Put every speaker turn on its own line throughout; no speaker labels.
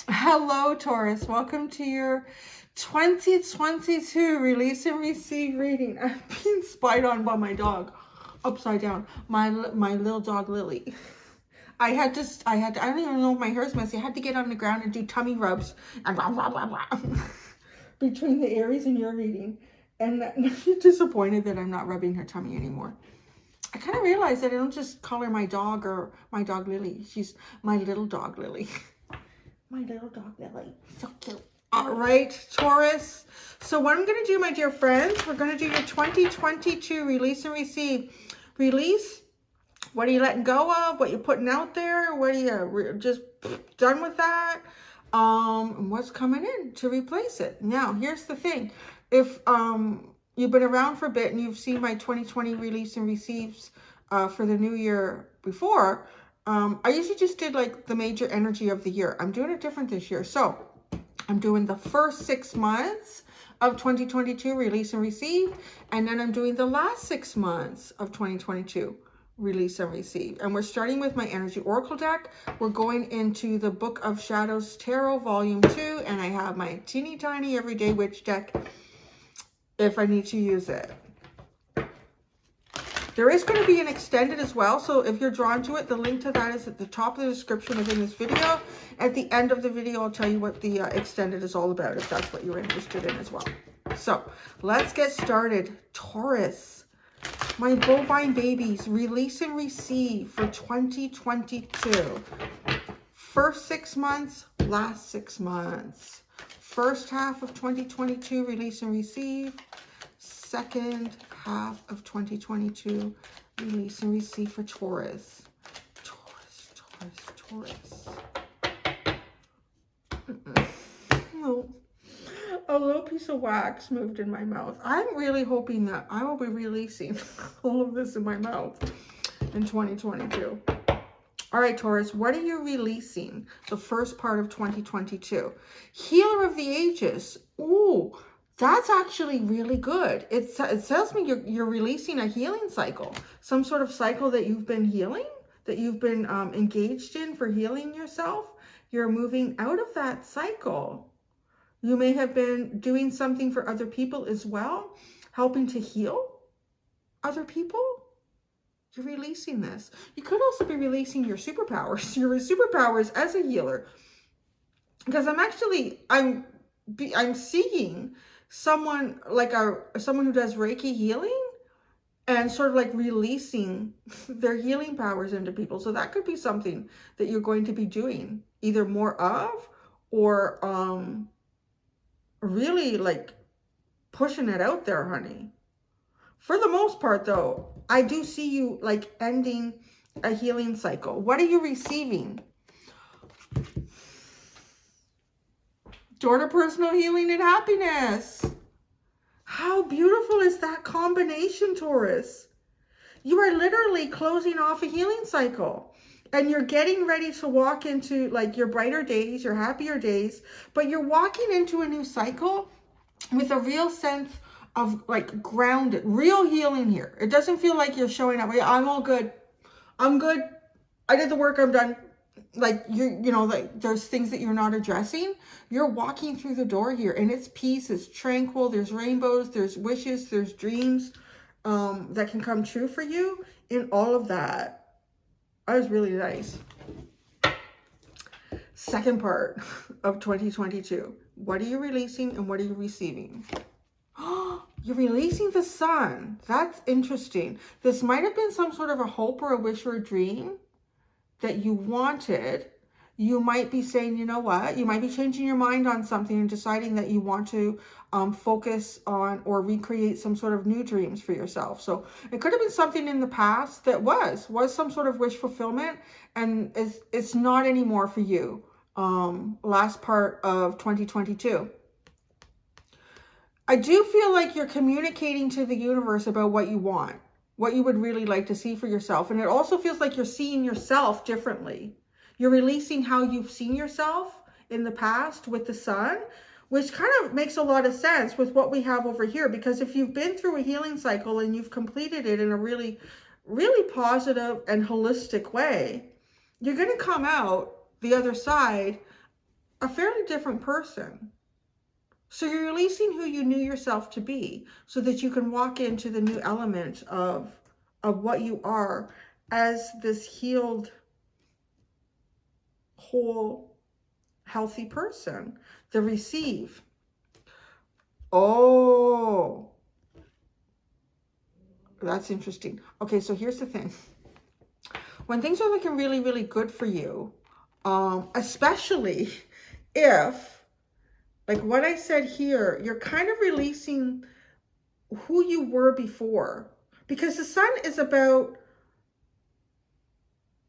Hello, Taurus. Welcome to your 2022 release and receive reading. I'm being spied on by my dog, upside down. My little dog Lily. I don't even know if my hair's messy. I had to get on the ground and do tummy rubs and blah, blah, blah, blah, between the Aries and your reading. And she's disappointed that I'm not rubbing her tummy anymore. I kind of realized that I don't just call her my dog or my dog Lily. She's my little dog Lily. My little dog Lily. So cute. All right, Taurus. So what I'm going to do, my dear friends, we're going to do your 2022 release and receive. Release, what are you letting go of? What you're putting out there? What are you just done with that? And what's coming in to replace it? Now, here's the thing. If you've been around for a bit and you've seen my 2020 release and receives for the new year before, I usually just did like the major energy of the year. I'm doing it different this year. So I'm doing the first 6 months of 2022 release and receive. And then I'm doing the last 6 months of 2022 release and receive. And we're starting with my energy oracle deck. We're going into the Book of Shadows Tarot volume 2. And I have my teeny tiny everyday witch deck if I need to use it. There is going to be an extended as well, so if you're drawn to it, the link to that is at the top of the description within this video. At the end of the video, I'll tell you what the extended is all about, if that's what you're interested in as well. So, let's get started. Taurus, my bovine babies, release and receive for 2022. First 6 months, last 6 months. First half of 2022, release and receive. Second half of 2022, release and receive for Taurus. Taurus. Oh, a little piece of wax moved in my mouth. I'm really hoping that I will be releasing all of this in my mouth in 2022. All right, Taurus, what are you releasing the first part of 2022? Healer of the Ages. Ooh. That's actually really good. It tells me you're releasing a healing cycle, some sort of cycle that you've been healing, that you've been engaged in for healing yourself. You're moving out of that cycle. You may have been doing something for other people as well, helping to heal other people. You're releasing this. You could also be releasing your superpowers, your superpowers as a healer. Because I'm seeing someone like someone who does Reiki healing and sort of like releasing their healing powers into people. So that could be something that you're going to be doing either more of or really like pushing it out there, honey. For the most part though, I do see you like ending a healing cycle. What are you receiving? Door to personal healing and happiness. How beautiful is that combination, Taurus? You are literally closing off a healing cycle and you're getting ready to walk into like your brighter days, your happier days, but you're walking into a new cycle with a real sense of like grounded, real healing here. It doesn't feel like you're showing up. I'm all good. I'm good. I did the work. I'm done. Like you know, like there's things that you're not addressing. You're walking through the door here and it's peace, it's tranquil, there's rainbows, there's wishes, there's dreams that can come true for you in all of that. That was really nice. Second part of 2022. What are you releasing and what are you receiving? You're releasing the sun. That's interesting. This might have been some sort of a hope or a wish or a dream that you wanted. You might be saying, you know what, you might be changing your mind on something and deciding that you want to focus on or recreate some sort of new dreams for yourself. So it could have been something in the past that was some sort of wish fulfillment and it's not anymore for you. Last part of 2022. I do feel like you're communicating to the universe about what you want, what you would really like to see for yourself. And it also feels like you're seeing yourself differently. You're releasing how you've seen yourself in the past with the sun, which kind of makes a lot of sense with what we have over here. Because if you've been through a healing cycle and you've completed it in a really, really positive and holistic way, you're going to come out the other side a fairly different person. So you're releasing who you knew yourself to be so that you can walk into the new element of what you are as this healed, whole, healthy person. The receive. Oh, that's interesting. Okay, so here's the thing. When things are looking really, really good for you, especially if, like what I said here, you're kind of releasing who you were before. Because the sun is about,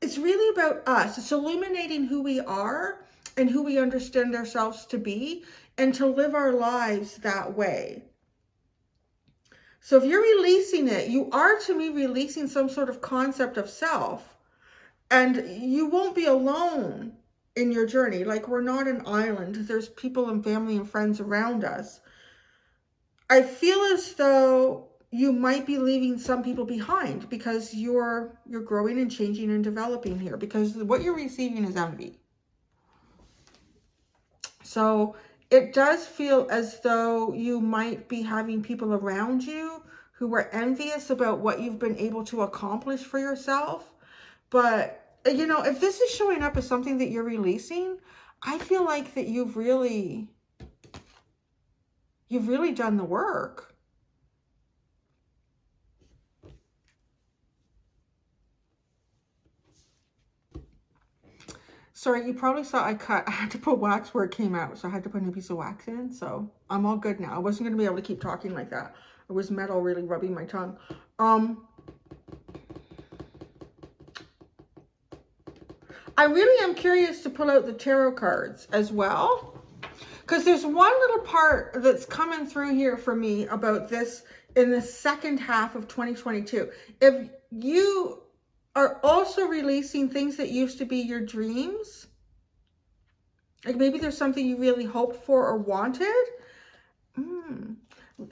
it's really about us. It's illuminating who we are and who we understand ourselves to be and to live our lives that way. So if you're releasing it, you are, to me, releasing some sort of concept of self. And you won't be alone in your journey. Like, we're not an island. There's people and family and friends around us. I feel as though you might be leaving some people behind because you're growing and changing and developing here, because what you're receiving is envy. So it does feel as though you might be having people around you who are envious about what you've been able to accomplish for yourself. But, you know, if this is showing up as something that you're releasing, I feel like that you've really done the work. Sorry, you probably saw I had to put wax where it came out, so I had to put a piece of wax in, so I'm all good now. I wasn't going to be able to keep talking like that. It was metal really rubbing my tongue. I really am curious to pull out the tarot cards as well, because there's one little part that's coming through here for me about this in the second half of 2022. If you are also releasing things that used to be your dreams, like maybe there's something you really hoped for or wanted,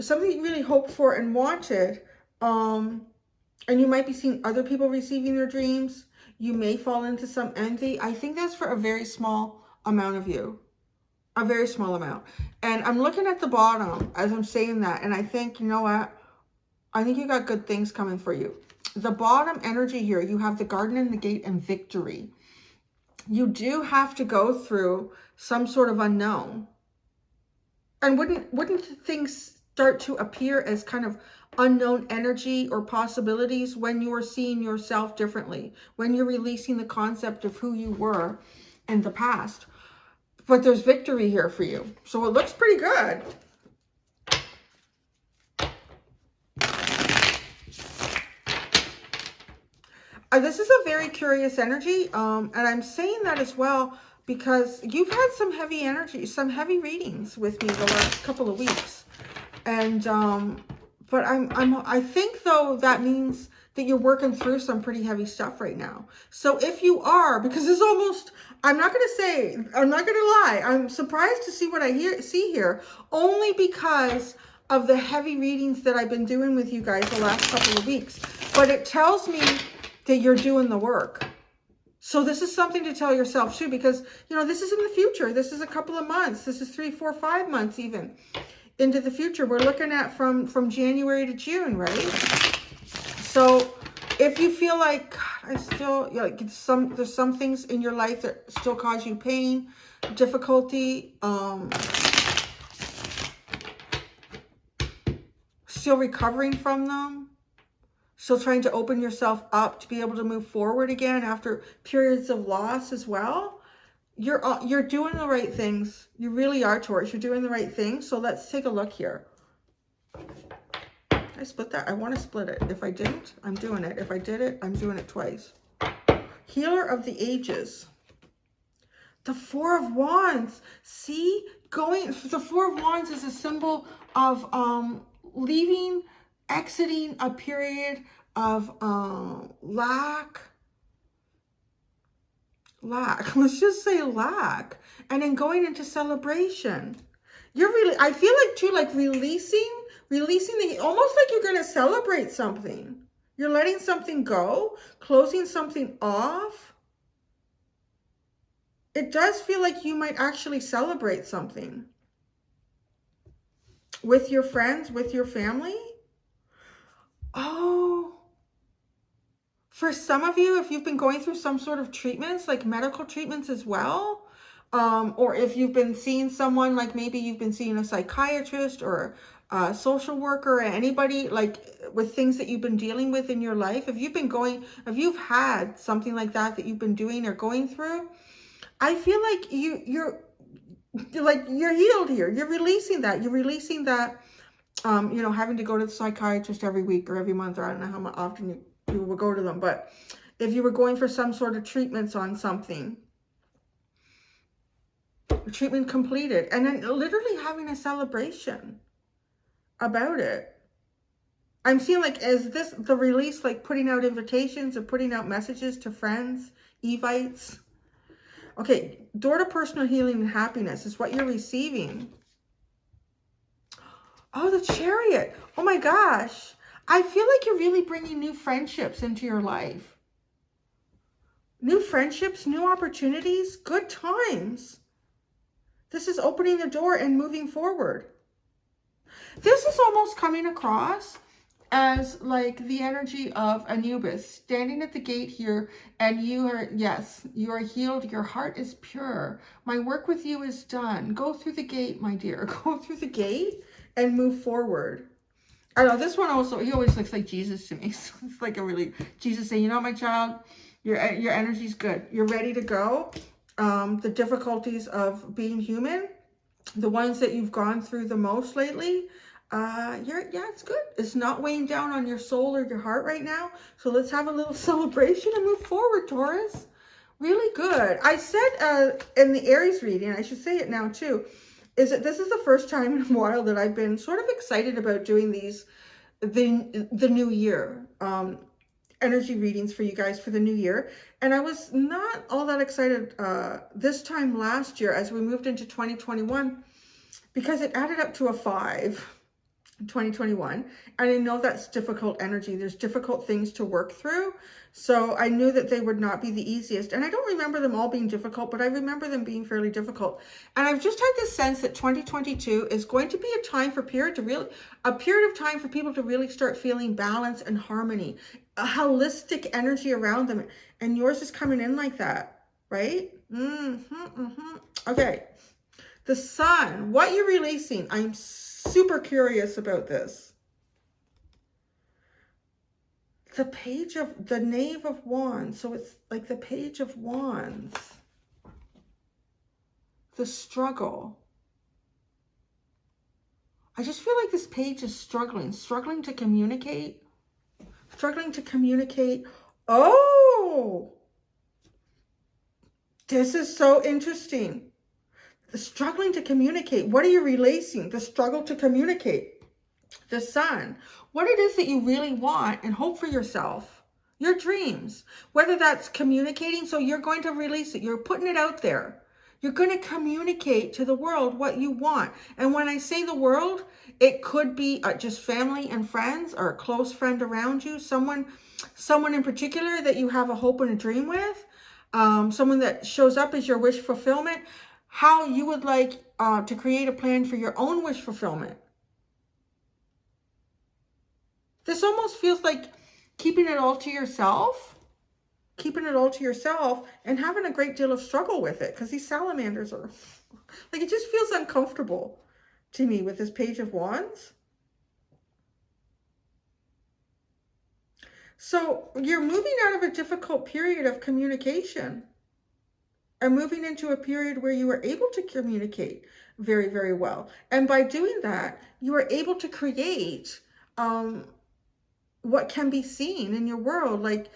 something you really hoped for and wanted, and you might be seeing other people receiving their dreams. You may fall into some envy. I think that's for a very small amount of you. A very small amount. And I'm looking at the bottom as I'm saying that, and I think, you know what? I think you got good things coming for you. The bottom energy here, you have the Garden and the Gate and Victory. You do have to go through some sort of unknown. And wouldn't things start to appear as kind of unknown energy or possibilities when you are seeing yourself differently, when you're releasing the concept of who you were in the past? But there's victory here for you. So it looks pretty good. This is a very curious energy. And I'm saying that as well because you've had some heavy energy, some heavy readings with me the last couple of weeks. And, but I think though that means that you're working through some pretty heavy stuff right now. So if you are, because it's almost, I'm not going to lie, I'm surprised to see what I see here, only because of the heavy readings that I've been doing with you guys the last couple of weeks. But it tells me that you're doing the work. So this is something to tell yourself too, because, you know, this is in the future. This is a couple of months. This is 3, 4, 5 months even into the future. We're looking at from January to June, right? So if you feel like, God, I still, you know, like there's some things in your life that still cause you pain, difficulty, still recovering from them, still trying to open yourself up to be able to move forward again after periods of loss as well, you're doing the right things. You really are, Taurus. You're doing the right things. So let's take a look here. I split that. I want to split it. If I didn't, I'm doing it. If I did it, I'm doing it twice. Healer of the Ages. The Four of Wands. See, the Four of Wands is a symbol of leaving, exiting a period of lack, let's just say lack, and then going into celebration. You're really, I feel like too, like releasing almost like you're going to celebrate something. You're letting something go, closing something off. it does feel like you might actually celebrate something with your friends, with your family. Oh, for some of you, if you've been going through some sort of treatments, like medical treatments as well, or if you've been seeing someone, like maybe you've been seeing a psychiatrist or a social worker or anybody like with things that you've been dealing with in your life, if you've had something like that that you've been doing or going through, I feel like you're healed here. You're releasing that. You're releasing that, you know, having to go to the psychiatrist every week or every month, or I don't know how often you will go to them, but if you were going for some sort of treatments on something, treatment completed, and then literally having a celebration about it. I'm seeing like, is this the release, like putting out invitations or putting out messages to friends, evites? Okay, door to personal healing and happiness is what you're receiving. Oh, the Chariot. Oh my gosh. I feel like you're really bringing new friendships into your life. New friendships, new opportunities, good times. This is opening the door and moving forward. This is almost coming across as like the energy of Anubis standing at the gate here, and you are, yes, you are healed. Your heart is pure. My work with you is done. Go through the gate, my dear. Go through the gate and move forward. I know this one also, he always looks like Jesus to me. So it's like a really, Jesus saying, you know, my child, your energy's good. You're ready to go. The difficulties of being human, the ones that you've gone through the most lately, it's good. It's not weighing down on your soul or your heart right now. So let's have a little celebration and move forward, Taurus. Really good. I said in the Aries reading, I should say it now too, is that this is the first time in a while that I've been sort of excited about doing these, the new year, energy readings for you guys for the new year. And I was not all that excited this time last year as we moved into 2021, because it added up to a 5 in 2021. And I know that's difficult energy. There's difficult things to work through. So I knew that they would not be the easiest. And I don't remember them all being difficult, but I remember them being fairly difficult. And I've just had this sense that 2022 is going to be a time for a period of time for people to really start feeling balance and harmony, a holistic energy around them. And yours is coming in like that, right? Okay. The Sun, what you're releasing. I'm super curious about this. The Knave of Wands. So it's like the Page of Wands. The struggle. I just feel like this page is struggling to communicate. Struggling to communicate. Oh! This is so interesting. The struggling to communicate. What are you releasing? The struggle to communicate. The Sun. What it is that you really want and hope for yourself. Your dreams. Whether that's communicating, so you're going to release it. You're putting it out there. You're going to communicate to the world what you want. And when I say the world, it could be just family and friends, or a close friend around you. Someone in particular that you have a hope and a dream with. Someone that shows up as your wish fulfillment. How you would like to create a plan for your own wish fulfillment. This almost feels like keeping it all to yourself. Keeping it all to yourself and having a great deal of struggle with it. Because these salamanders are... like, it just feels uncomfortable to me with this Page of Wands. So you're moving out of a difficult period of communication. And moving into a period where you are able to communicate very, very well. And by doing that, you are able to create what can be seen in your world, like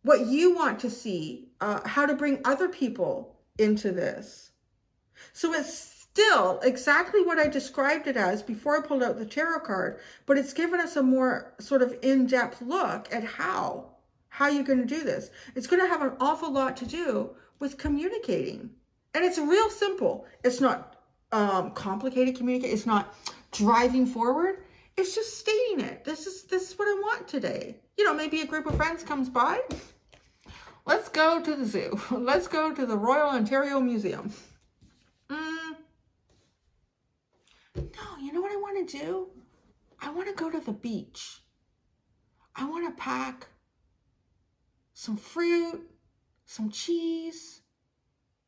what you want to see, how to bring other people into this. So it's still exactly what I described it as before I pulled out the tarot card, but it's given us a more sort of in-depth look at how you're going to do this. It's going to have an awful lot to do with communicating. And it's real simple. It's not complicated communication. It's not driving forward. It's just stating it. This is what I want today. You know, maybe a group of friends comes by, Let's go to the zoo. Let's go to the Royal Ontario Museum. No, you know what I want to do? I want to go to the beach. I want to pack some fruit, some cheese,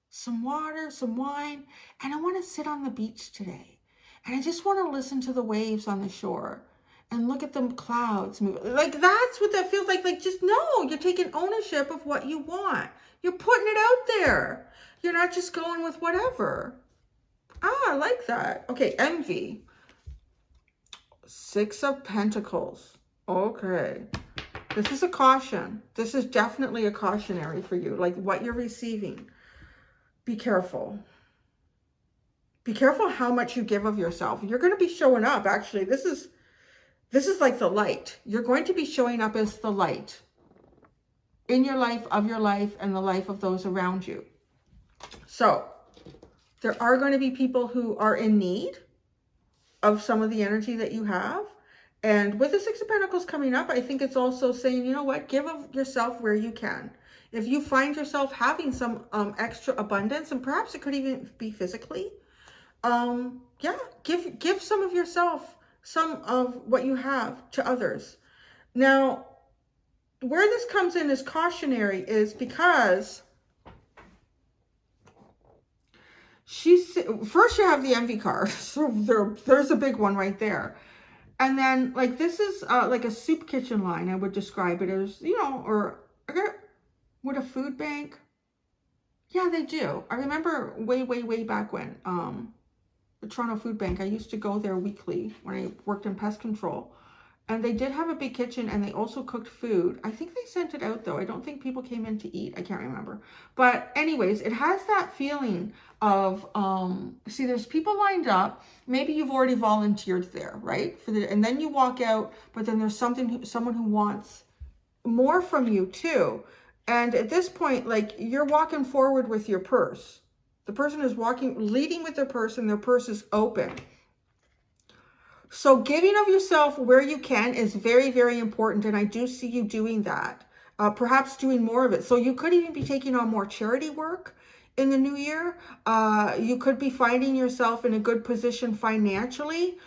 some water, some wine, and I want to sit on the beach today. And I just want to listen to the waves on the shore and look at the clouds move. Like, that's what that feels like. Like, just no, you're taking ownership of what you want. You're putting it out there. You're not just going with whatever. Ah, I like that. Okay, envy. 6 of Pentacles. Okay. This is a caution. This is definitely a cautionary for you. Like, what you're receiving. Be careful. Be careful how much you give of yourself. You're going to be showing up. Actually, this is like the light. You're going to be showing up as the light in your life, of your life, and the life of those around you. So, there are going to be people who are in need of some of the energy that you have. And with the 6 of Pentacles coming up, I think it's also saying, you know what, give of yourself where you can. If you find yourself having some extra abundance, and perhaps it could even be physically, yeah, give some of yourself, some of what you have to others. Now, where this comes in as cautionary is because first you have the envy card. So there's a big one right there. And then, like, this is like a soup kitchen line. I would describe it as, you know, or with a food bank. Yeah, they do. I remember way back when, the Toronto Food Bank, I used to go there weekly when I worked in pest control. And they did have a big kitchen, and they also cooked food. I think they sent it out, though. I don't think people came in to eat. I can't remember. But anyways, it has that feeling of, see, there's people lined up. Maybe you've already volunteered there, right? And then you walk out, but then there's someone who wants more from you, too. And at this point, like, you're walking forward with your purse. The person is leading with their purse, and their purse is open. So giving of yourself where you can is very, very important. And I do see you doing that, perhaps doing more of it. So you could even be taking on more charity work in the new year. You could be finding yourself in a good position financially,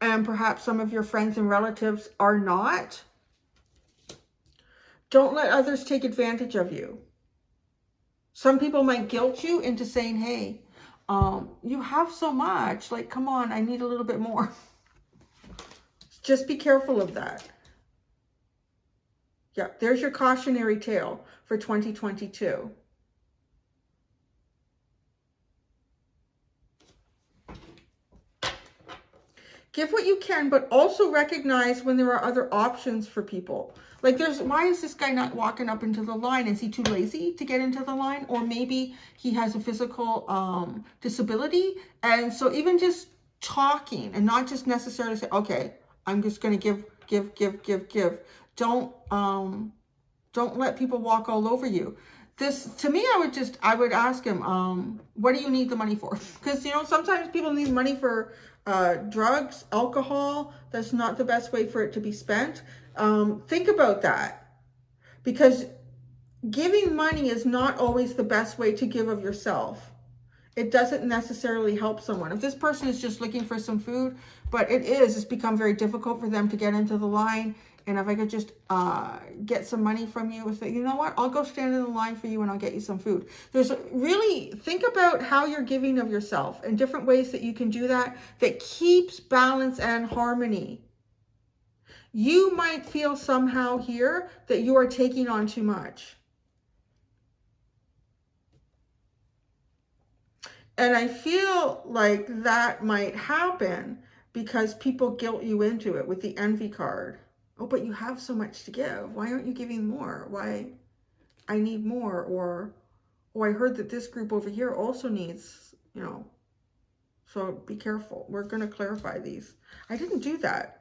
and perhaps some of your friends and relatives are not. Don't let others take advantage of you. Some people might guilt you into saying, hey, you have so much. Like, come on, I need a little bit more. Just be careful of that. Yeah, there's your cautionary tale for 2022. Give what you can, but also recognize when there are other options for people. Like, why is this guy not walking up into the line? Is he too lazy to get into the line? Or maybe he has a physical disability. And so even just talking and not just necessarily say, okay, I'm just going to give. Don't let people walk all over you. This, to me, I would ask him, what do you need the money for? Because, you know, sometimes people need money for drugs, alcohol. That's not the best way for it to be spent. Think about that, because giving money is not always the best way to give of yourself. It doesn't necessarily help someone. If this person is just looking for some food, but it's become very difficult for them to get into the line. And if I could just get some money from you, say, you know what, I'll go stand in the line for you and I'll get you some food. Really think about how you're giving of yourself and different ways that you can do that keeps balance and harmony. You might feel somehow here that you are taking on too much. And I feel like that might happen because people guilt you into it with the envy card. Oh, but you have so much to give. Why aren't you giving more? Why? I need more. Or, oh, I heard that this group over here also needs, you know. So be careful. We're going to clarify these. I didn't do that.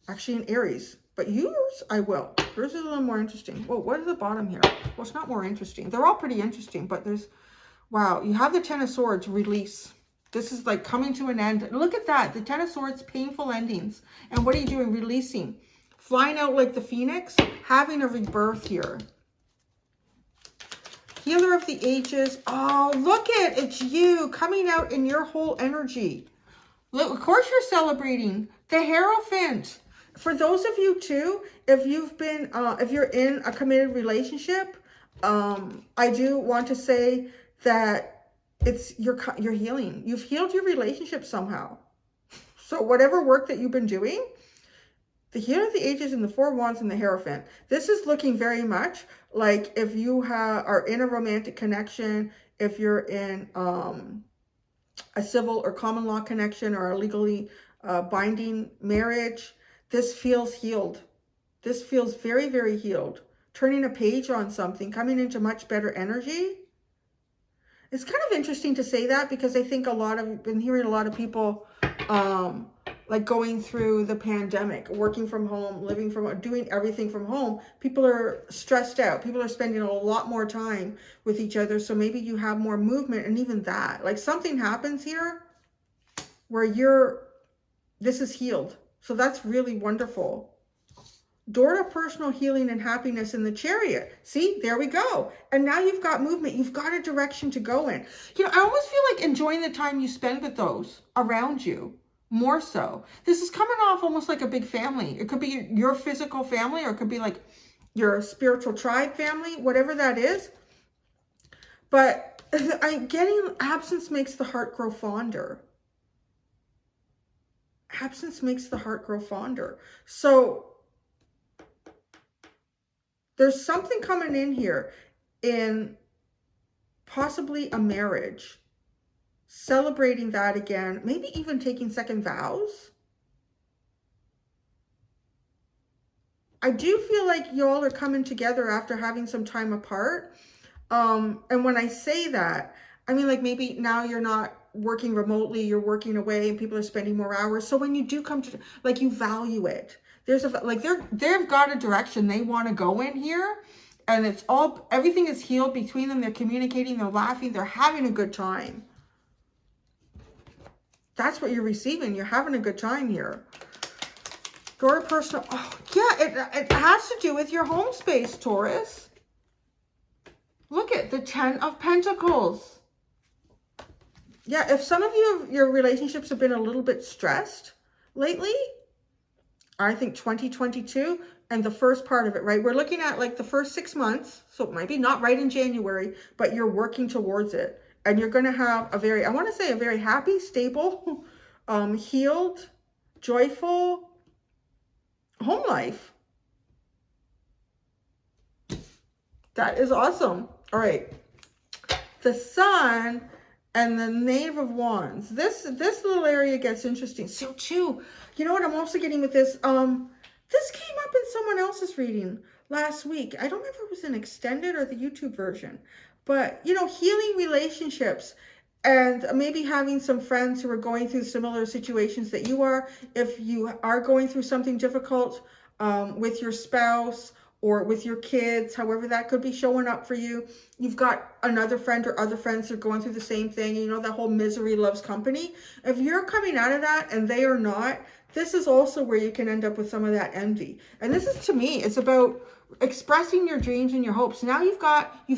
Actually, in Aries. But yours, I will. Yours is a little more interesting. Whoa, what is the bottom here? Well, it's not more interesting. They're all pretty interesting, but there's... Wow, you have the Ten of Swords, release. This is like coming to an end. Look at that, the Ten of Swords, painful endings. And what are you doing? Releasing. Flying out like the phoenix, having a rebirth here. Healer of the ages. Oh, look at it's you coming out in your whole energy. Look, of course you're celebrating the Hierophant. For those of you too, if you've been, if you're in a committed relationship, I do want to say that it's you're healing. You've healed your relationship somehow. So whatever work that you've been doing, the Healer of the Ages and the Four Wands and the Hierophant, this is looking very much like if you are in a romantic connection, if you're in a civil or common law connection or a legally binding marriage, this feels healed. This feels very, very healed. Turning a page on something, coming into much better energy. It's kind of interesting to say that because I think I've been hearing a lot of people like going through the pandemic, working from home, living from, doing everything from home. People are stressed out. People are spending a lot more time with each other. So maybe you have more movement, and even that, like something happens here where this is healed. So that's really wonderful. Door to personal healing and happiness in the Chariot. See, there we go. And now you've got movement. You've got a direction to go in. You know, I almost feel like enjoying the time you spend with those around you more so. This is coming off almost like a big family. It could be your physical family, or it could be like your spiritual tribe family, whatever that is. But I'm getting absence makes the heart grow fonder. Absence makes the heart grow fonder. So there's something coming in here in possibly a marriage, celebrating that again, maybe even taking second vows. I do feel like y'all are coming together after having some time apart. And when I say that, I mean, like maybe now you're not working remotely, you're working away and people are spending more hours. So when you do come to, like, you value it. There's like, they've got a direction they want to go in here, and it's all, everything is healed between them. They're communicating, they're laughing, they're having a good time. That's what you're receiving. You're having a good time here. Door to personal, oh yeah, it has to do with your home space, Taurus. Look at the 10 of Pentacles. Yeah, if some of your relationships have been a little bit stressed lately, I think 2022 and the first part of it, right? We're looking at like the first 6 months. So it might be not right in January, but you're working towards it. And you're going to have a very, I want to say a very happy, stable, healed, joyful home life. That is awesome. All right. The Sun and the Knave of Wands. This little area gets interesting. So too, you know what I'm also getting with this? This came up in someone else's reading last week. I don't remember if it was an extended or the YouTube version. But, you know, healing relationships and maybe having some friends who are going through similar situations that you are. If you are going through something difficult with your spouse or with your kids, however that could be showing up for you, you've got another friend or other friends that are going through the same thing. You know, that whole misery loves company. If you're coming out of that and they are not, this is also where you can end up with some of that envy. And this is, to me, it's about expressing your dreams and your hopes. Now you've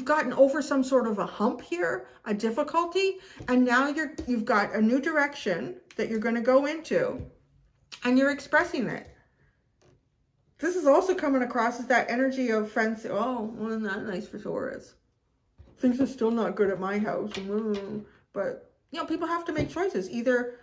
gotten over some sort of a hump here, a difficulty, and now you've got a new direction that you're going to go into, and you're expressing it. This is also coming across as that energy of friends. Oh, well, not nice for Taurus. Things are still not good at my house. But, you know, people have to make choices. Either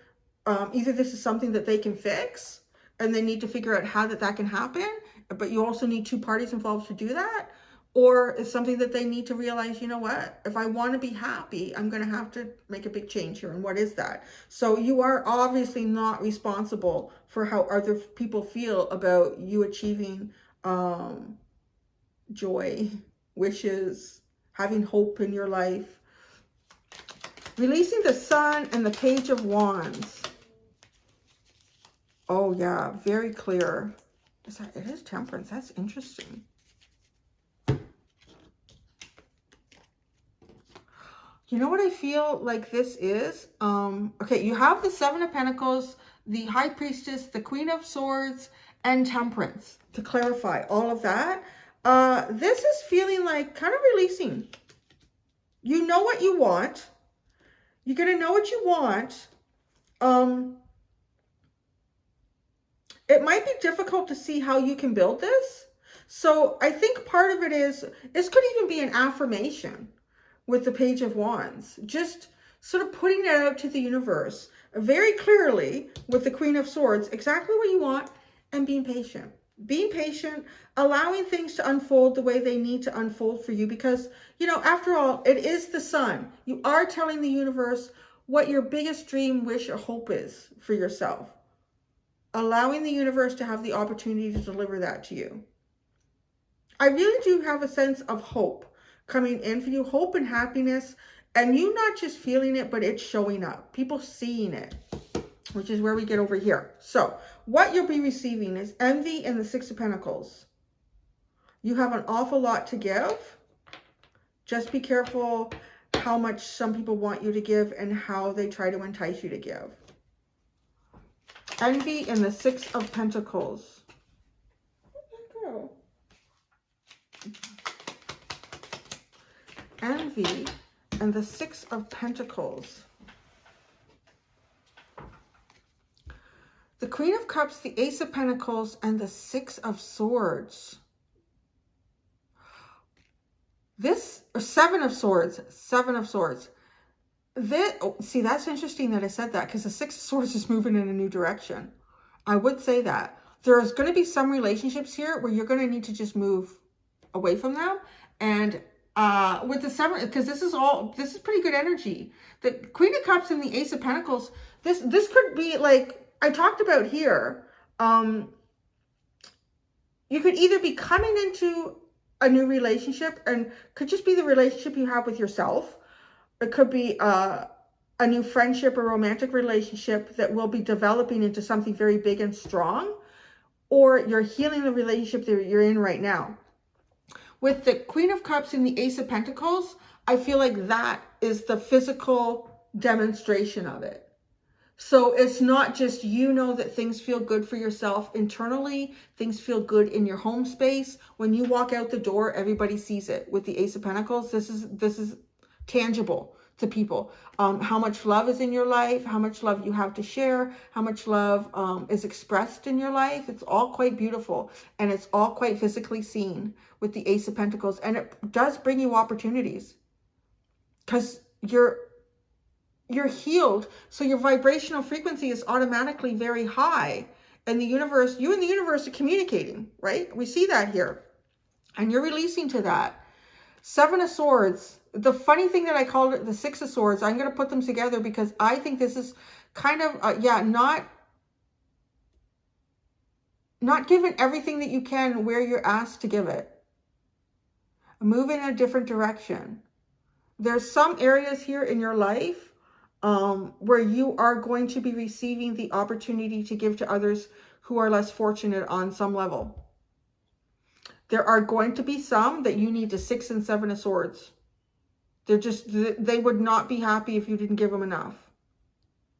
this is something that they can fix and they need to figure out how that can happen, but you also need two parties involved to do that. Or it's something that they need to realize, you know what, if I want to be happy, I'm going to have to make a big change here. And what is that? So you are obviously not responsible for how other people feel about you achieving joy, wishes, having hope in your life. Releasing the Sun and the Page of Wands. Oh yeah, very clear. It is Temperance. That's interesting. You know what I feel like this is? Okay, you have the Seven of Pentacles, the High Priestess, the Queen of Swords, and Temperance. To clarify all of that, this is feeling like kind of releasing. You know what you want. You're going to know what you want. It might be difficult to see how you can build this. So I think part of it is, this could even be an affirmation with the Page of Wands. Just sort of putting it out to the universe very clearly with the Queen of Swords, exactly what you want, and being patient. Being patient, allowing things to unfold the way they need to unfold for you, because, you know, after all, it is the sun. You are telling the universe what your biggest dream, wish, or hope is for yourself. Allowing the universe to have the opportunity to deliver that to you. I really do have a sense of hope coming in for you, hope and happiness, and you not just feeling it, but it's showing up, people seeing it, which is where we get over here. So what you'll be receiving is envy and the Six of Pentacles. You have an awful lot to give. Just be careful how much some people want you to give and how they try to entice you to give. Envy and the Six of Pentacles. Where'd that go? Envy and the Six of Pentacles. The Queen of Cups, the Ace of Pentacles, and the Six of Swords. This, or Seven of Swords, Seven of Swords. This, oh, see, that's interesting that I said that, because the Six of Swords is moving in a new direction. I would say that. There's going to be some relationships here where you're going to need to just move away from them. And with the Seven, because this is pretty good energy. The Queen of Cups and the Ace of Pentacles, this could be like I talked about here. You could either be coming into a new relationship, and could just be the relationship you have with yourself. It could be a new friendship or romantic relationship that will be developing into something very big and strong, or you're healing the relationship that you're in right now. With the Queen of Cups and the Ace of Pentacles, I feel like that is the physical demonstration of it. So it's not just, you know, that things feel good for yourself internally, things feel good in your home space. When you walk out the door, everybody sees it. With the Ace of Pentacles, this is tangible to people. How much love is in your life, how much love you have to share, how much love is expressed in your life. It's all quite beautiful, and it's all quite physically seen with the Ace of Pentacles. And it does bring you opportunities, because you're healed. So your vibrational frequency is automatically very high, and the universe, you and the universe are communicating, right? We see that here, and you're releasing to that. Seven of Swords. The funny thing that I called it the Six of Swords, I'm going to put them together because I think this is kind of, not giving everything that you can where you're asked to give it. Move in a different direction. There's some areas here in your life where you are going to be receiving the opportunity to give to others who are less fortunate on some level. There are going to be some that you need the Six and Seven of Swords. They would not be happy if you didn't give them enough.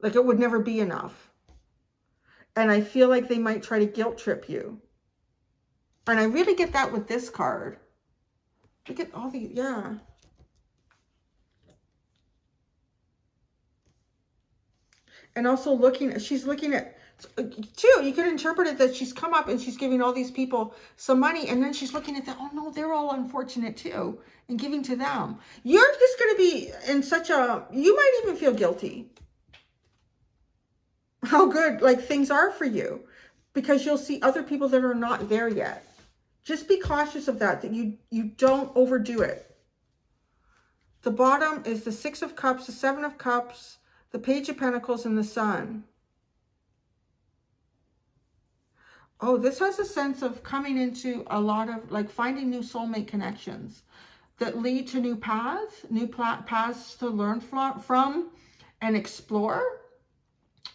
Like, it would never be enough. And I feel like they might try to guilt trip you. And I really get that with this card. Look at all the, yeah. And also she's looking at, too, you could interpret it that she's come up and she's giving all these people some money, and then she's looking at that, oh no, they're all unfortunate too, and giving to them. You're just going to be in such a, you might even feel guilty how good like things are for you, because you'll see other people that are not there yet. Just be cautious of that you don't overdo it. The bottom is the Six of Cups, the Seven of Cups, the Page of Pentacles, and the Sun. Oh, this has a sense of coming into a lot of, like, finding new soulmate connections that lead to new paths to learn from and explore.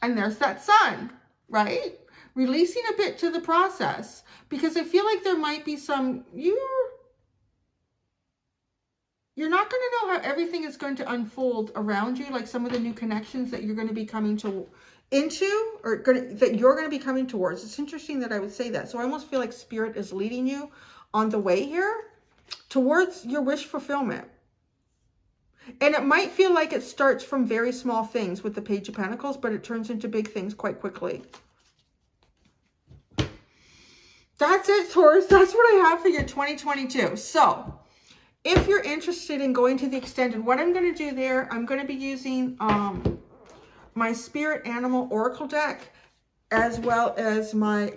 And there's that Sun, right? Releasing a bit to the process, because I feel like there might be some, you're not going to know how everything is going to unfold around you, like some of the new connections that you're going to be coming into, or that you're going to be coming towards. It's interesting that I would say that. So I almost feel like Spirit is leading you on the way here towards your wish fulfillment. And it might feel like it starts from very small things with the Page of Pentacles, but it turns into big things quite quickly. That's it, Taurus. That's what I have for your 2022. So if you're interested in going to the extended, what I'm going to do there, I'm going to be using my Spirit Animal Oracle deck, as well as my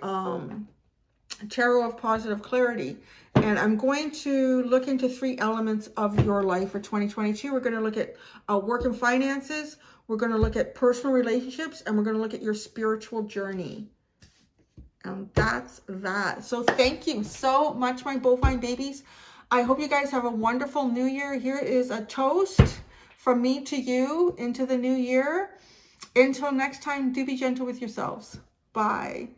Tarot of Positive Clarity. And I'm going to look into 3 elements of your life for 2022. We're going to look at work and finances. We're going to look at personal relationships. And we're going to look at your spiritual journey. And that's that. So thank you so much, my bovine babies. I hope you guys have a wonderful new year. Here is a toast from me to you into the new year. Until next time, do be gentle with yourselves. Bye.